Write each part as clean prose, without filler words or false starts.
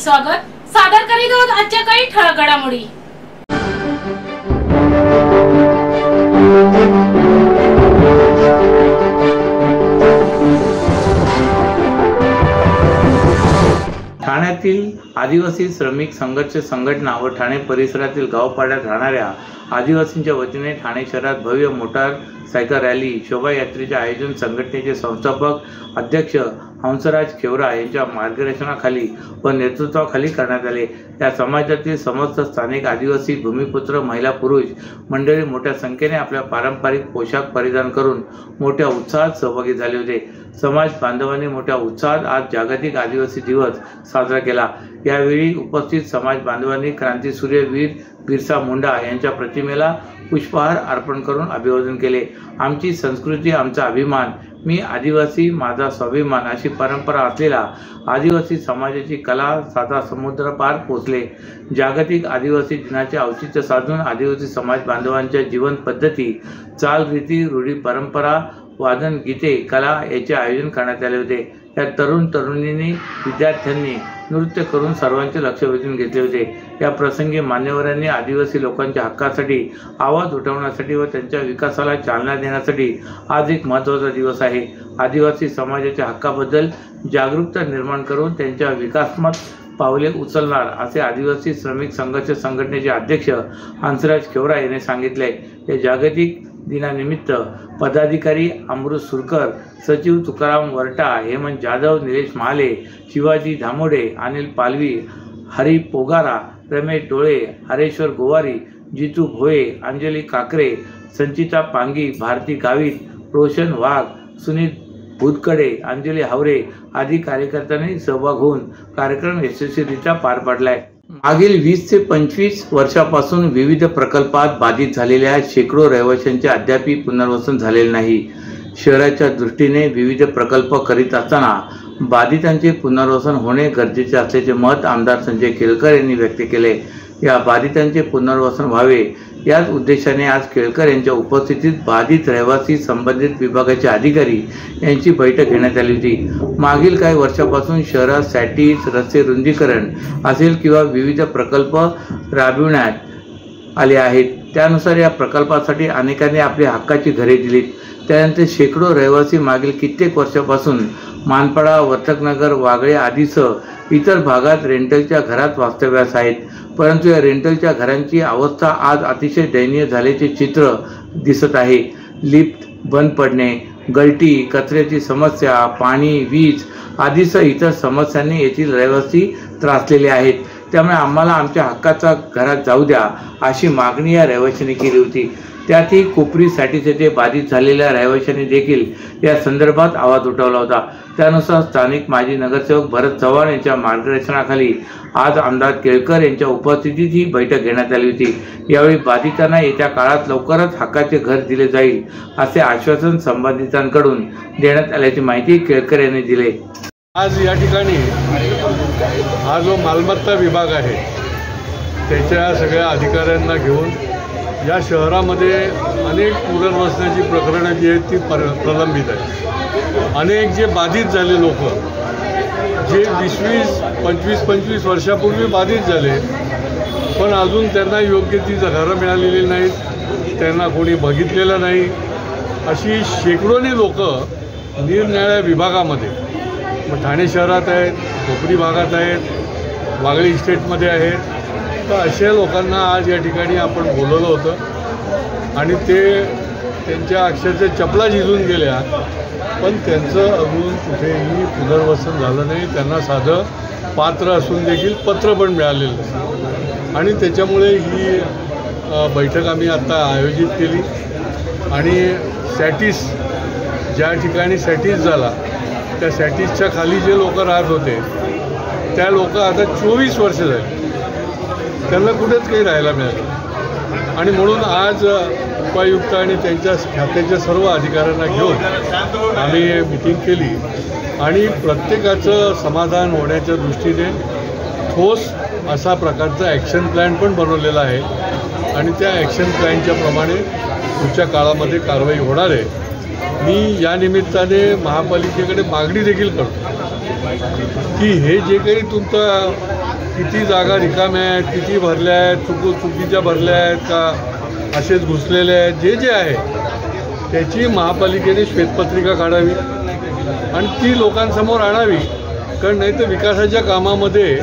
स्वागत सादर करीत आहोत आजच्या काही ठळक घडामोडी। ठाण्यातील आदिवासी श्रमिक संघर्ष संघटना व ठाणे परिसरातील गावपाड्यात राहणाऱ्या आदिवासींच्या वतीने ठाणे शहरात भव्य मोटार सायकल रॅली शोभायात्रेचे आयोजन संघटनेचे संस्थापक अध्यक्ष हंसराज खेवरा यांच्या मार्गदर्शनाखाली व नेतृत्वाखाली करण्यात आले। या समाजातील समस्त स्थानिक आदिवासी भूमिपुत्र महिला पुरुष मंडळी मोठ्या संख्येने आपल्या पारंपरिक पोशाख परिधान करून मोठ्या उत्साहात सहभागी झाले होते। समाज बांधवांनी मोठ्या उत्साहात आज जागतिक आदिवासी दिवस साजरा केला। यावेळी उपस्थित समाज बांधवांनी क्रांतीसूर्य वीर बिरसा मुंडा यांच्या प्रतिमेला पुष्पहार अर्पण करून अभिवादन केले। आमची संस्कृती आमचा अभिमान, मी आदिवासी माझा स्वाभिमान अशी परंपरा असलेला आदिवासी समाजाची कला साता समुद्र पार पोचले। जागतिक आदिवासी दिनाचे औचित्य साधून आदिवासी समाज बांधवांच्या जीवन पद्धती, चाल रीती, रूढी परंपरा, वादन, गीते, कला याचे आयोजन करण्यात आले होते। या तरुण तरुणींनी विद्यार्थ्यांनी नृत्य करून सर्वांचे लक्ष वेधून घेतले होते। या प्रसंगी मान्यवरांनी आदिवासी लोकांच्या हक्कासाठी आवाज उठवण्यासाठी व त्यांच्या विकासाला चालना देण्यासाठी आज एक महत्त्वाचा दिवस आहे। आदिवासी समाजाच्या हक्काबद्दल जागरूकता निर्माण करून त्यांच्या विकासात्मक पावले उचलणार असे आदिवासी श्रमिक संघर्ष संघटनेचे अध्यक्ष हंसराज खेवरा यांनी सांगितले। या जागतिक दिनानिमित्त पदाधिकारी अमृत सुरकर, सचिव तुकाराम वरटा, हेमंत जाधव, निलेश महाले, शिवाजी धामोडे, अनिल पालवी, हरी पोगारा, रमेश डोळे, हरेश्वर गोवारी, जितू भोये, अंजली काकरे, संचिता पांगी, भारती गावित, रोशन वाघ, सुनील भूतकडे, अंजली हावरे आदी कार्यकर्त्यांनी सहभाग होऊन कार्यक्रम यशस्वीरित्या पार पाडलाय। मागील 20 ते 25 वर्षापासून विविध प्रकल्पात बाधित झालेल्या शेकडो रहिवाशांचे अद्याप पुनर्वसन झालेले नाही। शहराच्या दृष्टीने विविध प्रकल्प करीत असताना बाधितांचे पुनर्वसन होणे गरजेचे असल्याचे मत आमदार संजय केळकर यांनी व्यक्त केले। या बाधितांचे पुनर्वसन व्हावे याच उद्देशाने आज केळकर यांच्या उपस्थितीत बाधित रहिवासी संबंधित विभागाचे अधिकारी यांची बैठक घेण्यात आली होती। मागील काही वर्षापासून शहरात सॅटीज, रस्ते रुंदीकरण असेल किंवा विविध प्रकल्प राबविण्यात आले आहेत। त्यानुसार या प्रकल्पासाठी अनेकांनी आपली हक्काची घरे दिलीत। त्यानंतर शेकडो रहिवासी मागील कित्येक वर्षापासून मानपाडा, वर्तकनगर, वागळे आदीसह इतर भागात रेंटलच्या घरात वास्तव्यास आहेत। परंतु या रेंटलच्या घरांची अवस्था आज अतिशय दयनीय झाल्याचे चित्र दिसत आहे। लिफ्ट बंद पडणे, गळती, कचऱ्याची समस्या, पाणी, वीज आदीसह इतर समस्यांनी येथील रहिवासी त्रासलेले आहेत। त्यामुळे आम्हाला आमच्या हक्काच्या घरात जाऊ द्या अशी मागणी या रहिवाशांनी केली होती। त्यातही कोपरी सॅटीज येथे बाधित झालेल्या रहिवाशांनी देखील या संदर्भात आवाज उठवला होता। त्यानुसार स्थानिक माजी नगरसेवक भरत चव्हाण यांच्या मार्गदर्शनाखाली आज आमदार केळकर यांच्या उपस्थितीत ही बैठक घेण्यात आली होती। यावेळी बाधितांना येत्या काळात लवकरच हक्काचे घर दिले जाईल असे आश्वासन संबंधितांकडून देण्यात आल्याची माहिती केळकर यांनी दिली। आज या ठिकाणी हा जो मालमत्ता विभाग आहे त्याच्या सगळ्या अधिकाऱ्यांना घेऊन या शहरामध्ये अनेक पुनर्वसनाची प्रकरणं जी आहेत ती प्रलंबित आहेत। अनेक जे बाधित झाले लोक जे 20-25 वर्षापूर्वी बाधित झाले पण अजून त्यांना योग्य ती घरं मिळालेली नाहीत, त्यांना कोणी बघितलेलं नाही, अशी शेकडोनी लोक निरनिराळ्या विभागामध्ये मग ठाणे शहरात आहेत, कोपरी भागात आहेत, वागळे इस्टेटमध्ये आहेत। तर अशा लोकांना आज या ठिकाणी आपण बोलवलं होतं आणि ते त्यांच्या अक्षरशः चपला झिजून गेल्या पण त्यांचं अजून कुठेही पुनर्वसन झालं नाही। त्यांना साधं पात्र असून देखील पत्र पण मिळालेलं नाही आणि त्याच्यामुळे ही बैठक आम्ही आता आयोजित केली आणि सॅटीज ज्या ठिकाणी सॅटीज झाला त्या सॅटीजच्या खाली जे लोक राहत होते त्या लोक आता 24 वर्ष झाली त्यांना कुठेच काही राहायला मिळालं आणि म्हणून आज उपायुक्त आणि त्यांच्या खात्याच्या सर्व अधिकाऱ्यांना घेऊन आम्ही मीटिंग केली आणि प्रत्येकाचं समाधान होण्याच्या दृष्टीने ठोस असा प्रकारचा ॲक्शन प्लॅन पण बनवलेला आहे आणि त्या ॲक्शन प्लॅनच्या प्रमाणे पुढच्या काळामध्ये कारवाई होणार आहे। मी या निमित्ताने महापालिकेकडे मागणी देखील करतो की हे जे काही तुमचा किती जागा रिकाम्या आहेत, किती भरल्या आहेत, चुकीच्या भरल्या आहेत का असेच घुसलेले आहेत, जे आहे त्याची महापालिकेने श्वेतपत्रिका काढावी आणि ती लोकांसमोर आणावी. कारण नाही तर विकासाच्या कामामध्ये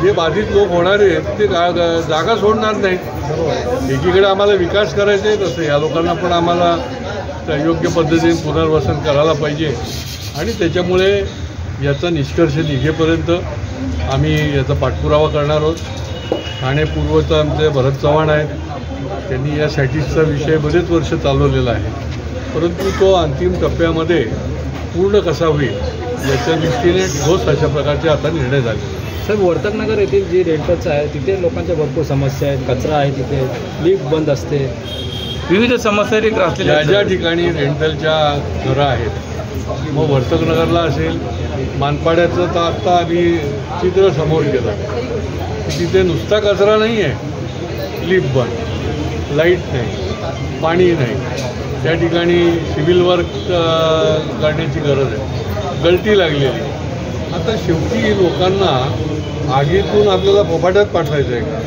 जे बाधित लोक होणार आहेत ते जागा सोडणार नाहीत. एकीकडे आम्हाला विकास करायचा आहे, तसं या लोकांना पण आम्हाला योग्य पद्धतीने पुनर्वसन करायला पाहिजे आणि त्याच्यामुळे याचा निष्कर्ष निघेपर्यंत आम्ही याचा पाठपुरावा करणार आहोत. ठाणे पूर्वचा आमचे भरत चव्हाण आहेत, त्यांनी या सॅटिसचा विषय बरेच वर्ष चालवलेला आहे, परंतु तो अंतिम टप्प्यामध्ये पूर्ण कसा होईल याच्या दृष्टीने ठोस अशा प्रकारचे आता निर्णय झाले. साहेब, वर्तकनगर येथील जी रेंटलचं आहे तिथे लोकांच्या भरपूर समस्या आहेत, कचरा आहे, तिथे लिफ्ट बंद असते, विविध समस्या असलेल्या ज्या ठिकाणी रेंटलच्या घरं आहेत, मग वर्तकनगरला असेल, मानपाड्याचं तर आत्ता आम्ही चित्र समोर केलं, तिथे नुसता कचरा नाही आहे, लिफ्ट बंद, लाईट नाही, पाणी नाही, त्या ठिकाणी सिव्हिल वर्क करण्याची गरज आहे, गळती लागलेली. आता शेवटी लोकांना आगीतून आपल्याला फोफाट्यात पाठवायचं आहे का?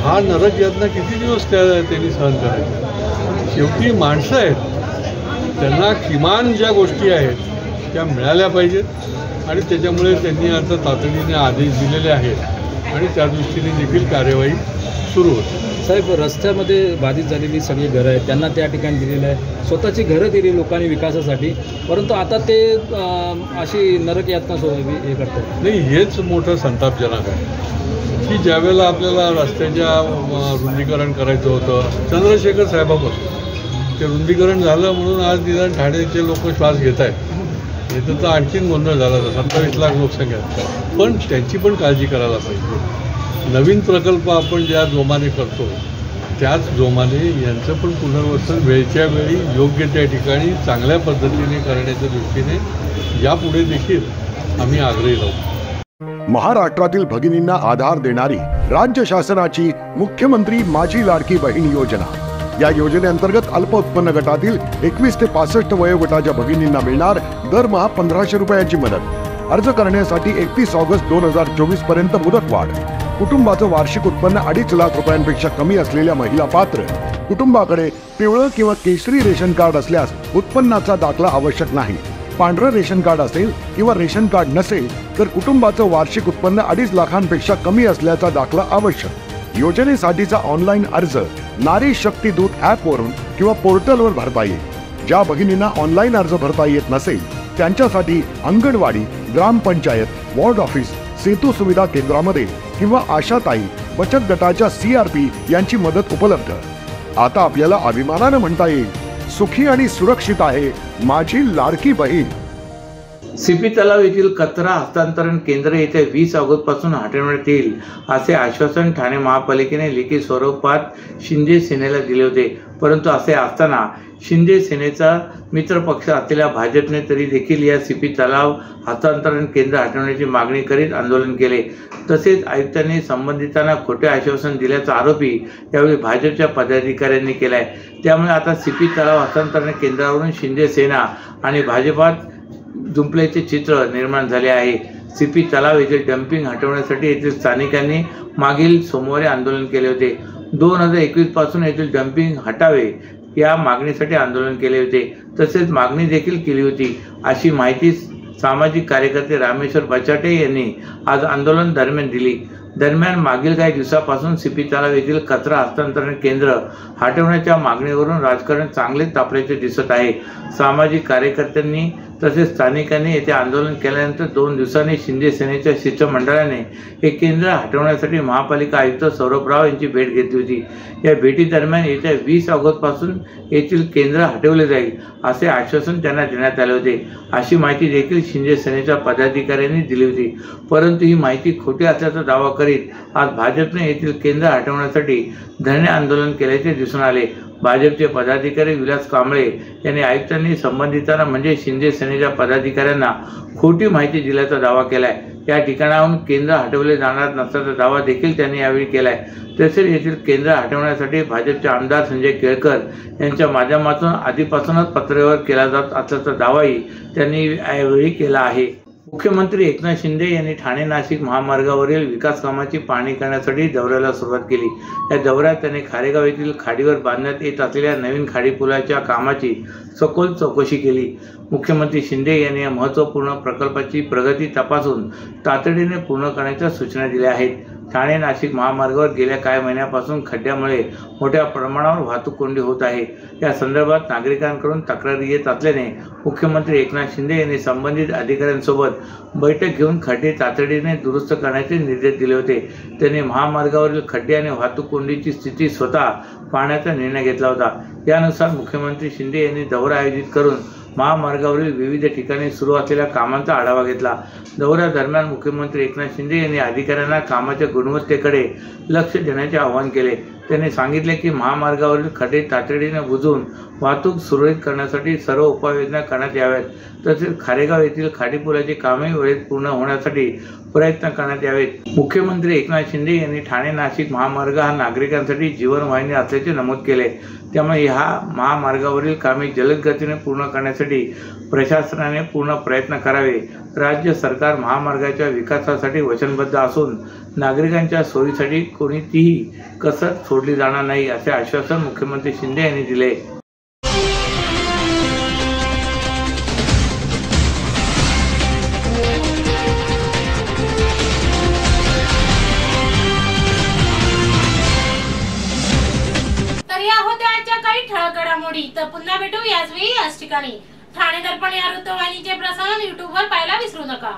हा नरक यातना किती दिवस त्यांनी सहन करायचं? शेवटी माणसं आहेत, त्यांना किमान ज्या गोष्टी आहेत त्या मिळाल्या पाहिजेत आणि त्याच्यामुळे त्यांनी आता तातडीने आदेश दिलेले आहेत आणि त्या दृष्टीने देखील कार्यवाही सुरू होते. साहेब, रस्त्यामध्ये बाधित झालेली सगळी घरं आहेत, त्यांना त्या ठिकाणी दिलेलं आहे, स्वतःची घरं दिली लोकांनी विकासासाठी, परंतु आता ते अशी नरक यातना हे करतात. नाही, हेच मोठं संतापजनक आहे की ज्यावेळेला आपल्याला रस्त्याच्या रुंदीकरण करायचं होतं, चंद्रशेखर साहेबापासून ते रुंदीकरण झालं म्हणून आज निदान ठाण्याचे लोक श्वास घेत आहेत. नाही तर आणखीन गोंधळ झाला तर 27 लाख लोकसंख्या, पण त्यांची पण काळजी करायला पाहिजे. नवीन प्रकल्प आपण ज्या जोमाने करतो त्याच जोमाने यांचं पण पुनर्वसन वेळच्या वेळी योग्य त्या ठिकाणी चांगल्या पद्धतीने करण्याच्या दृष्टीने यापुढे देखील आम्ही आग्रही राहू. महाराष्ट्रातील भगिनींना आधार देणारी राज्य शासनाची मुख्यमंत्री माझी लाडकी बहीण योजना. या योजनेअंतर्गत अल्प उत्पन्न गटातील 21 ते 65 वयोगटाच्या भगिनींना मिळणार दरमहा 1500 रुपयांची मदत. अर्ज करण्यासाठी 31 ऑगस्ट 2024 पर्यंत मुदतवाढ. कुटुंबाचं वार्षिक उत्पन्न 2.5 लाख रुपयांपेक्षा कमी असलेल्या महिला पात्र. कुटुंबाकडे पिवळं किंवा केशरी रेशन कार्ड असल्यास उत्पन्नाचा दाखला आवश्यक नाही. पांढरं रेशन कार्ड असेल किंवा रेशन कार्ड नसेल तर कुटुंबाचं वार्षिक उत्पन्न 2.5 लाखांपेक्षा कमी असल्याचा दाखला आवश्यक. योजनेसाठीचा ऑनलाईन अर्ज नारी शक्ती दूत ॲपवरून किंवा पोर्टलवर भरता येईल. ज्या भगिनींना ऑनलाईन अर्ज भरता येत नसेल त्यांच्यासाठी अंगणवाडी, ग्रामपंचायत, वॉर्ड ऑफिस, सेतू सुविधा केंद्रामध्ये किंवा आशाताई बचत गटाच्या CRP यांची मदत उपलब्ध. आता आपल्याला अभिमानानं म्हणता येईल, सुखी आणि सुरक्षित आहे माझी लाडकी बहीण. सीपी तलाव येथील कचरा हस्तांतरण केंद्र येत्या 20 ऑगस्ट पासून हटवण्यात येईल असे आश्वासन ठाणे महापालिकेने लेखी स्वरूपात शिंदे सेनेला दिले होते. परंतु असे असताना शिंदे सेनेचा मित्रपक्ष असलेल्या भाजपने तरी देखील या सीपी तलाव हस्तांतरण केंद्र हटवण्याची मागणी करीत आंदोलन केले. तसेच आयुक्तांनी संबंधितांना खोटे आश्वासन दिल्याचा आरोपही यावेळी भाजपच्या पदाधिकाऱ्यांनी केलाय. त्यामुळे आता सीपी तलाव हस्तांतरण केंद्रावरून शिंदे सेना आणि भाजपात जुंपल्याचे चित्र निर्माण झाले आहे. सीपी तलाव येथील डम्पिंग हटवण्यासाठी येथील स्थानिकांनी मागील सोमवारी आंदोलन केले होते. 2021 पासून येथील डम्पिंग हटावे या मागणीसाठी आंदोलन केले होते. तसेच मागणी देखील केली होती अशी माहिती सामाजिक कार्यकर्ते रामेश्वर बचाटे यांनी आज आंदोलन दरम्यान दिली. दरम्यान मागील काही दिवसापासून सीपी तलाव येथील कचरा हस्तांतरण केंद्र हटवण्याच्या मागणीवरून राजकारण चांगलेच तापल्याचे दिसत आहे. सामाजिक कार्यकर्त्यांनी तसेच स्थानिकांनी येथे आंदोलन केल्यानंतर 2 दिवसांनी शिंदे सेनेच्या शिष्टमंडळाने हे केंद्र हटवण्यासाठी महापालिका आयुक्त सौरभ राव यांची भेट घेतली होती. या भेटीदरम्यान येत्या 20 ऑगस्ट पासून येथील केंद्र हटवले जाईल असे आश्वासन त्यांना देण्यात आले होते. अशी माहिती देखील शिंदे सेनेच्या पदाधिकाऱ्यांनी दिली होती. परंतु ही माहिती खोटी असल्याचा दावा करीत आज भाजपने येथील केंद्र हटवण्यासाठी धरणे आंदोलन केल्याचे दिसून आले. भाजपचे पदाधिकारी विलास कांबळे यांनी आयुक्तांनी संबंधितांना म्हणजे शिंदे सेनेच्या पदाधिकाऱ्यांना खोटी माहिती दिल्याचा दावा केलाय. या ठिकाणाहून केंद्र हटवले जाणार नसल्याचा दावा देखील त्यांनी यावेळी केलाय. तसेच येथील केंद्र हटवण्यासाठी भाजपचे आमदार संजय केळकर यांच्या माध्यमातून आधीपासूनच पत्रव्यवहार केला जात असल्याचा दावाही त्यांनी यावेळी केला आहे. मुख्यमंत्री एकनाथ शिंदे यांनी ठाणे नाशिक महामार्गावरील विकास कामाची पाहणी करण्यासाठी दौऱ्याला सुरुवात केली। या दौऱ्यात त्यांनी खारेगाव येथील खाडीवर बांधण्यात येत असलेल्या नवीन खाडी पुलाच्या कामाची सखोल चौकशी केली। मुख्यमंत्री शिंदे यांनी या महत्त्वपूर्ण प्रकल्पाची प्रगती तपासून तातडीने पूर्ण करण्याच्या सूचना दिल्या आहेत। ठाणे नाशिक महामार्गावर गेल्या काही महिन्यापासून खड्ड्यामुळे मोठ्या प्रमाणावर वाहतूक कोंडी होत आहे। या संदर्भात नागरिकांकडून तक्रारी येत असल्याने मुख्यमंत्री एकनाथ शिंदे यांनी संबंधित अधिकाऱ्यांसोबत बैठक घेऊन खड्डे तातडीने दुरुस्त करण्याचे निर्देश दिले होते। त्यांनी महामार्गावरील खड्डे आणि वाहतूक कोंडीची स्थिती स्वतः पाहण्याचा निर्णय घेतला होता। यानुसार मुख्यमंत्री शिंदे यांनी दौरा आयोजित करून महामार्गावरील विविध ठिकाणी सुरू असलेल्या कामांचा आढावा घेतला। दौऱ्यादरम्यान मुख्यमंत्री एकनाथ शिंदे यांनी अधिकाऱ्यांना कामाच्या गुणवत्तेकडे लक्ष देण्याचे आवाहन केले। त्यांनी सांगितले की महामार्गावरील खड्डे तातडीने बुजवून वाहतूक सुरळीत करण्यासाठी सर्व उपाययोजना करण्यात याव्यात। तसेच खारेगाव येथील खाडीपुलाची कामे वेळेत पूर्ण होण्यासाठी प्रयत्न करण्यात यावेत। मुख्यमंत्री एकनाथ शिंदे यांनी ठाणे नाशिक महामार्ग हा नागरिकांसाठी जीवनवाहिनी असल्याचे नमूद केले। त्यामुळे ह्या महामार्गावरील कामे जलद गतीने पूर्ण करण्यासाठी प्रशासनाने पूर्ण प्रयत्न करावे। राज्य सरकार महामार्गाच्या विकासासाठी वचनबद्ध असून नागरिकांच्या सोयीसाठी कोणतीही कसर सोडली जाणार नाही असे आश्वासन मुख्यमंत्री शिंदे यांनी दिले। तर या होत्या आजच्या काही ठळक घडामोडी। तर पुन्हा भेटू याच वेळी याच ठिकाणी। ठाणे दर्पण या वृत्तवाहिनीचे प्रसारण YouTube वर पाहायला विसरू नका।